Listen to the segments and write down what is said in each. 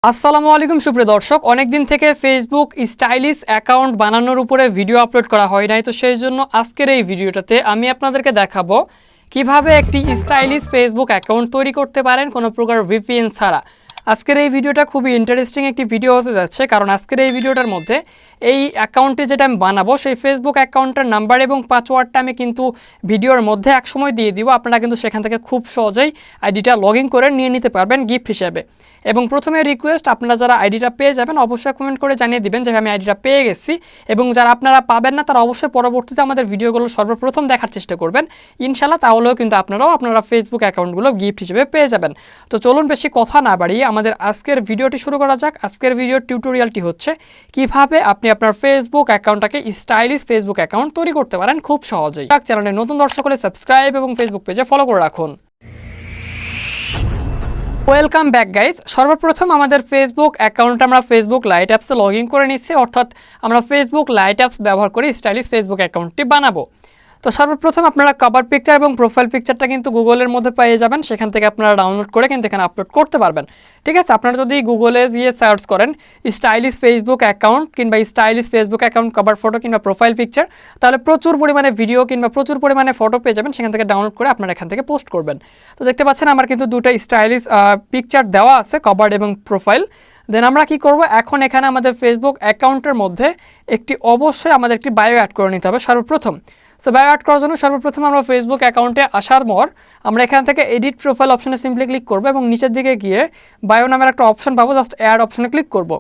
আসসালামু আলাইকুম সুপ্রিয় দর্শক, অনেকদিন থেকে ফেসবুক স্টাইলিশ অ্যাকাউন্ট বানানোর উপরে ভিডিও আপলোড করা হয় নাই। তো সেই জন্য আজকের এই ভিডিওটাতে আমি আপনাদেরকে দেখাবো কিভাবে একটি স্টাইলিশ ফেসবুক অ্যাকাউন্ট তৈরি করতে পারেন কোনো প্রকার ভিপিএন ছাড়া। আজকের এই ভিডিওটা খুবই ইন্টারেস্টিং একটি ভিডিও হতে যাচ্ছে, কারণ আজকের এই ভিডিওটার মধ্যে এই অ্যাকাউন্টে যেটা আমি বানাবো সেই ফেসবুক অ্যাকাউন্টের নাম্বার এবং পাসওয়ার্ডটা আমি কিন্তু ভিডিওর মধ্যে একসময় দিয়ে দিব। আপনারা কিন্তু সেখান থেকে খুব সহজেই আইডিটা লগ ইন করে নিয়ে নিতে পারবেন গিফট হিসেবে। এবং প্রথমে রিকোয়েস্ট, আপনারা যারা আইডিটা পেয়ে যাবেন অবশ্যই কমেন্ট করে জানিয়ে দিবেন যে আমি আইডিটা পেয়ে গেছি, এবং যারা আপনারা পাবেন না তারা অবশ্যই পরবর্তীতে আমাদের ভিডিওগুলো সর্বপ্রথম দেখার চেষ্টা করবেন ইনশাল্লাহ, তাহলেও কিন্তু আপনারা ফেসবুক অ্যাকাউন্টগুলো গিফট হিসেবে পেয়ে যাবেন। তো চলুন বেশি কথা না বাড়িয়ে আমাদের আজকের ভিডিওটি শুরু করা যাক। আজকের ভিডিওর টিউটোরিয়ালটি হচ্ছে কিভাবে আপনি আপনার ফেসবুক অ্যাকাউন্টটাকে স্টাইলিশ ফেসবুক অ্যাকাউন্ট তৈরি করতে পারেন খুব সহজেই। চ্যানেলে নতুন দর্শক হলে সাবস্ক্রাইব এবং ফেসবুক পেজে ফলো করে রাখুন। Welcome back guys. সর্বপ্রথম আমাদের ফেসবুক অ্যাকাউন্টে আমরা ফেসবুক লাইট অ্যাপসে লগ ইন করে নিচ্ছি, অর্থাৎ আমরা ফেসবুক লাইট অ্যাপস ব্যবহার করে স্টাইলিশ ফেসবুক অ্যাকাউন্টটি বানাবো। তো সর্বপ্রথম আপনারা কভার পিকচার এবং প্রোফাইল পিকচারটা কিন্তু গুগলের মধ্যে পেয়ে যাবেন, সেখান থেকে আপনারা ডাউনলোড করে কিন্তু এখানে আপলোড করতে পারবেন। ঠিক আছে, আপনারা যদি গুগলে গিয়ে সার্চ করেন স্টাইলিশ ফেসবুক অ্যাকাউন্ট কিংবা stylish Facebook account cover photo কিংবা প্রোফাইল পিকচার, তাহলে প্রচুর পরিমাণে ভিডিও কিংবা প্রচুর পরিমাণে ফটো পেয়ে যাবেন, সেখান থেকে ডাউনলোড করে আপনারা এখান থেকে পোস্ট করবেন। তো দেখতে পাচ্ছেন আমার কিন্তু দুটো স্টাইলিশ পিকচার দেওয়া আছে, কভার এবং প্রোফাইল। দেন আমরা কি করব, এখন এখানে আমাদের ফেসবুক অ্যাকাউন্টের মধ্যে অবশ্যই আমাদের একটি বায়ো অ্যাড করে নিতে হবে সর্বপ্রথম। সো বায়ো অ্যাড করার জন্য সর্বপ্রথম আমরা ফেসবুক অ্যাকাউন্টে আসার পর আমরা এখান থেকে এডিট প্রোফাইল অপশনে সিম্পলি ক্লিক করব এবং নিচের দিকে গিয়ে বায়ো নামের একটা অপশন পাবো, জাস্ট অ্যাড অপশনে ক্লিক করব।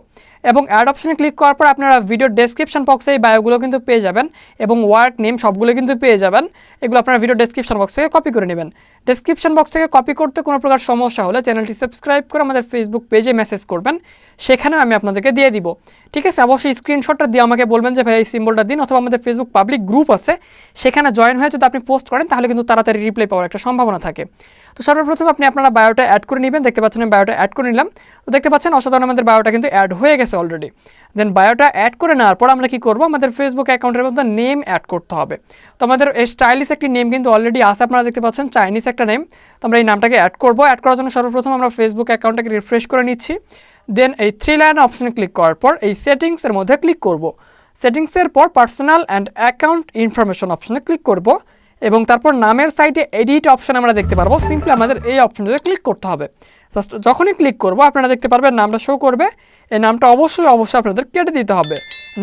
এবং অ্যাড অপশনে ক্লিক করার পর আপনারা ভিডিও ডেসক্রিপশন বক্সে এই বায়োগুলো কিন্তু পেয়ে যাবেন এবং ওয়ার্ক নেম সবগুলো কিন্তু পেয়ে যাবেন। এগুলো আপনারা ভিডিও ডেসক্রিপশন বক্স থেকে কপি করে নেবেন। ডেসক্রিপশন বক্স থেকে কপি করতে কোনো প্রকার সমস্যা হলে চ্যানেলটি সাবস্ক্রাইব করে আমাদের ফেসবুক পেজে মেসেজ করবেন, সেখানে আমি আপনাদেরকে দিয়ে দিব। ঠিক আছে, অবশ্যই স্ক্রিনশটটা দিয়ে আমাকে বলবেন যে ভাই এই সিম্বলটা দিন, অথবা আমাদের ফেসবুক পাবলিক গ্রুপ আছে সেখানে জয়েন হয়ে যদি আপনি পোস্ট করেন তাহলে কিন্তু তাড়াতাড়ি রিপ্লাই পাওয়ার একটা সম্ভাবনা থাকে। তো সর্বপ্রথম আপনারা বায়োটা অ্যাড করে নেবেন। দেখতে পাচ্ছেন আমি বায়োটা অ্যাড করে নিলাম। তো দেখতে পাচ্ছেন অসাধারণ আমাদের বায়োটা কিন্তু অ্যাড হয়ে গেছে অলরেডি। দেন বায়োটা অ্যাড করে নেওয়ার পর আমরা কি করব, আমাদের ফেসবুক অ্যাকাউন্টের মধ্যে নেম অ্যাড করতে হবে। তো আমাদের স্টাইলিশ একটি নেম কিন্তু অলরেডি আছে, আপনারা দেখতে পাচ্ছেন চাইনিজ একটা নেম। তো আমরা এই নামটাকে অ্যাড করব। অ্যাড করার জন্য সর্বপ্রথম আমরা ফেসবুক অ্যাকাউন্টটাকে রিফ্রেশ করে নিচ্ছি। দেন এই 3 লাইন অপশনে ক্লিক করার পর এই সেটিংসের মধ্যে ক্লিক করব। সেটিংসের পর পার্সোনাল অ্যান্ড অ্যাকাউন্ট ইনফরমেশন অপশনে ক্লিক করব এবং তারপর নামের সাইডে এডিট অপশন আমরা দেখতে পারবো। সিম্পলি আমাদের এই অপশনটাতে ক্লিক করতে হবে। জাস্ট যখনই ক্লিক করব আপনারা দেখতে পারবেন নামটা শো করবে। এই নামটা অবশ্যই আপনাদের কেটে দিতে হবে।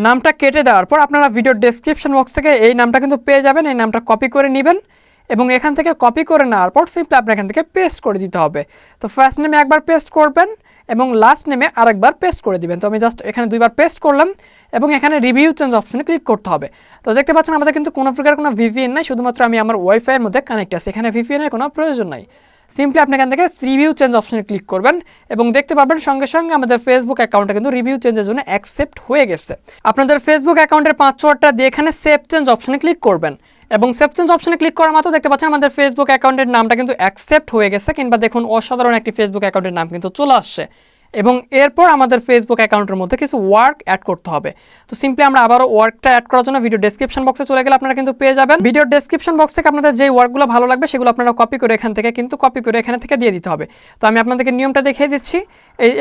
নামটা কেটে দেওয়ার পর আপনারা ভিডিও ডেসক্রিপশন বক্স থেকে এই নামটা কিন্তু পেয়ে যাবেন। এই নামটা কপি করে নেবেন এবং এখান থেকে কপি করে নেওয়ার পর সিম্পলি আপনার এখান থেকে পেস্ট করে দিতে হবে। তো ফার্স্ট নেমে একবার পেস্ট করবেন এবং লাস্ট নেমে আরেকবার পেস্ট করে দিবেন। তো আমি জাস্ট এখানে দুইবার পেস্ট করলাম এবং এখানে রিভিউ চেঞ্জ অপশনে ক্লিক করতে হবে। তো দেখতে পাচ্ছেন আমাদের কিন্তু কোনো প্রকার কোনো ভিপিএন নাই, শুধুমাত্র আমি আমার ওয়াইফাইয়ের মধ্যে কানেক্ট আছি, এখানে ভিপিএনের কোনো প্রয়োজন নাই। সিম্পলি আপনি এখান থেকে রিভিউ চেঞ্জ অপশনে ক্লিক করবেন এবং দেখতে পাবেন সঙ্গে সঙ্গে আমাদের ফেসবুক অ্যাকাউন্টে কিন্তু রিভিউ চেঞ্জের জন্য অ্যাকসেপ্ট হয়ে গেছে। আপনাদের ফেসবুক অ্যাকাউন্টের পাসওয়ার্ডটা দিয়ে এখানে সেভ চেঞ্জ অপশনে ক্লিক করবেন এবং সেভ চেঞ্জ অপশনে ক্লিক করার মাত্র দেখতে পাচ্ছেন আমাদের ফেসবুক অ্যাকাউন্টের নামটা কিন্তু অ্যাকসেপ্ট হয়ে গেছে, কিংবা দেখুন অসাধারণ একটি ফেসবুক অ্যাকাউন্টের নাম কিন্তু চলে আসছে। এবং এরপর আমাদের ফেসবুক অ্যাকাউন্টের মধ্যে কিছু ওয়ার্ক অ্যাড করতে হবে। তো সিম্পলি আমরা আবারও ওয়ার্কটা অ্যাড করার জন্য ভিডিও ডেসক্রিপশন বক্সে চলে গেলে আপনারা কিন্তু পেয়ে যাবেন। ভিডিও ডেসক্রিপশন বক্স থেকে আপনাদের যে ওয়ার্কগুলো ভালো লাগবে সেগুলো আপনারা কপি করে এখান থেকে দিয়ে দিতে হবে। তো আমি আপনাদেরকে নিয়মটা দেখিয়ে দিচ্ছি।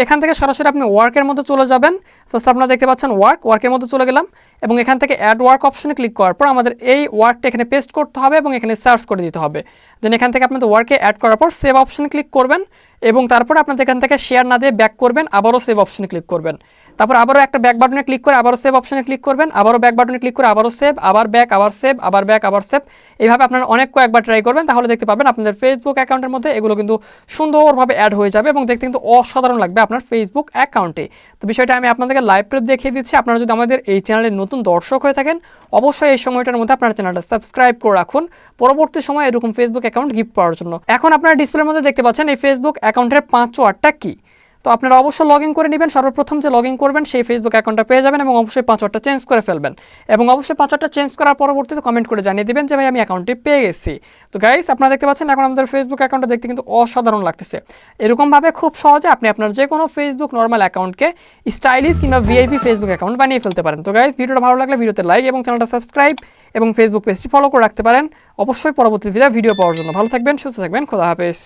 এখান থেকে সরাসরি আপনি ওয়ার্কের মধ্যে চলে যাবেন। ফার্স্ট আপনারা দেখতে পাচ্ছেন ওয়ার্কের মধ্যে চলে গেলাম এবং এখান থেকে অ্যাড ওয়ার্ক অপশনে ক্লিক করার পর আমাদের এই ওয়ার্কটা এখানে পেস্ট করতে হবে এবং এখানে সার্চ করে দিতে হবে। দেন এখান থেকে আপনাদের ওয়ার্কে অ্যাড করার পর সেভ অপশনে ক্লিক করবেন এবং তারপর আপনাদের এখান থেকে শেয়ার না দিয়ে ব্যাক করবেন, আবারও সেভ অপশনে ক্লিক করবেন। তারপর আবারও একটা ব্যাক বাটনে ক্লিক করে আবারও সেভ অপশনে ক্লিক করবেন, আবারও ব্যাক বাটনে ক্লিক করে আবারও সেভ, আবার ব্যাক, আবার সেভ, আবার ব্যাক, আবার সেভ। এইভাবে আপনারা কয়েকবার ট্রাই করবেন, তাহলে দেখতে পাবেন আপনাদের ফেসবুক অ্যাকাউন্টের মধ্যে এগুলো কিন্তু সুন্দরভাবে অ্যাড হয়ে যাবে এবং দেখতে কিন্তু অসাধারণ লাগবে আপনার ফেসবুক অ্যাকাউন্টে। তো বিষয়টা আমি আপনাদেরকে লাইভ প্রুফ দেখিয়ে দিচ্ছি। আপনারা যদি আমাদের এই চ্যানেলের নতুন দর্শক হয়ে থাকেন অবশ্যই এই সময়টার মধ্যে আপনার চ্যানেলটা সাবস্ক্রাইব করে রাখুন পরবর্তী সময় এরকম ফেসবুক অ্যাকাউন্ট গিফট পাওয়ার জন্য। এখন আপনারা ডিসপ্লের মধ্যে দেখতে পাচ্ছেন এই ফেসবুক অ্যাকাউন্টের পাসওয়ার্ডটা কি। তো আপনারা অবশ্যই লগ ইন করে নেবেন। সর্বপ্রথম যে লগ ইন করবেন সেই ফেসবুক অ্যাকাউন্টটা পেয়ে যাবেন এবং অবশ্যই পাসওয়ার্ডটা চেঞ্জ করে ফেলবেন এবং অবশ্যই পাসওয়ার্ডটা চেঞ্জ করার পরবর্তীতে কমেন্ট করে জানিয়ে দিবেন যে ভাই আমি অ্যাকাউন্টটি পেয়ে গেছি। তো গাইস আপনারা দেখতে পাচ্ছেন এখন আমাদের ফেসবুক অ্যাকাউন্টটা দেখতে কিন্তু অসাধারণ লাগতেছে। এরকমভাবে খুব সহজে আপনি আপনার যে কোনো ফেসবুক নর্মাল অ্যাকাউন্টকে স্টাইলিশ কিংবা ভিআইপি ফেসবুক অ্যাকাউন্ট বানিয়ে ফেলতে পারেন। তো গাইস ভিডিওটা ভালো লাগলে ভিডিওতে লাইক এবং চ্যানেলটা সাবস্ক্রাইব এবং ফেসবুক পেজটি ফলো করে রাখতে পারেন অবশ্যই পরবর্তী ভিডিও পাওয়ার জন্য। ভালো থাকবেন, সুস্থ থাকবেন, খোদা হাফেজ।